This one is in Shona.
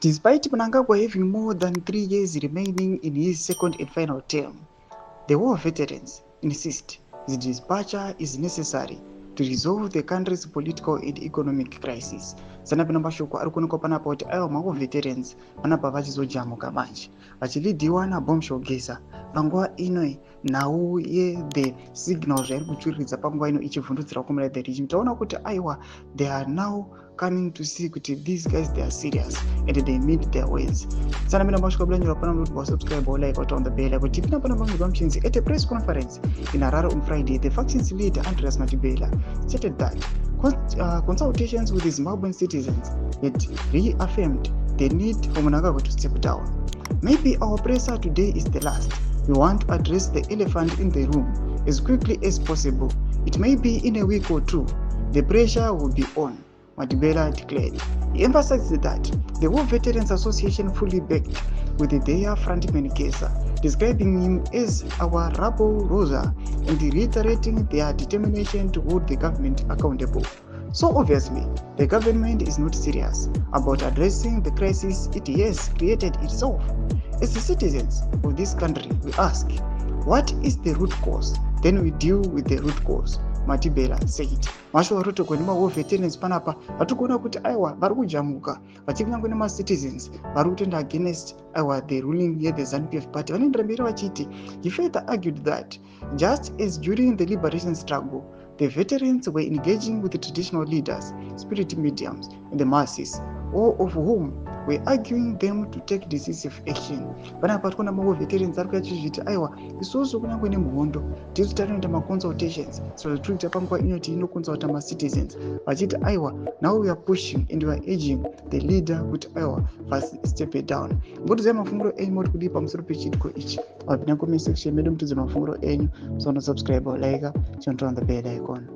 Despite Mnangagwa having more than 3 years remaining in his second and final term, the war veterans insist his departure is necessary to resolve the country's political and economic crisis. Sanapena mashoko ari kuonekwa panapa kuti aiwa ma veterans panapa vachizojamuka manje vachilidhiwa naBombshell Gesa panguva ino nhau the signal zvairi kuchururidza panguva ino ichivhundutsira kumira the regime taona kuti aiwa they are now coming to see kuti these guys they are serious and they meet their words. Sana mina mashoko blanjira pana mlutu wa subscribe or like on the bell kuti pina pana mangu bamchinzi at a press conference in Harare on Friday. The faction's leader Andreas Matibela stated that consultations with the Zimbabwean citizens had reaffirmed the need for Mnangagwa to step down. Maybe our presser today is the last. We want to address the elephant in the room as quickly as possible. It may be in a week or two. The pressure will be on, Matibela declared. He emphasized that the War Veterans Association fully backed with their frontman Gesa, describing him as our rabble rouser and reiterating their determination to hold the government accountable. So obviously, the government is not serious about addressing the crisis it has created itself. As the citizens of this country, we ask, what is the root cause? Then we deal with the root cause, Matibela said. Masho waruto kwenye war veterans panapa vatukuona kuti aiwa vari kujamuka vachinyangwe nema citizens vari kutenda against aiwa the ruling here the ZANU-PF party vanoendera mberi vachiti. He further argued that just as during the liberation struggle the veterans were engaging with the traditional leaders, spirit mediums and the masses, all of whom were arguing them to take decisive action. Panapa tikuona ma veterans ari kuyachizviti aiwa isusu kunyangwe nemuhondo tiri tanoita ma consultations so tiri panguva ino tinoconsulta ma citizens vachiti aiwa now we are pushing and we are urging the leader kuti aiwa first step it down. Ngotiziva mafunguro enyu moti kudii pamusoro pechitiko ichi vapinda comment section medu mutudze mafunguro enyu. So subscribe or like, turn on the bell icon.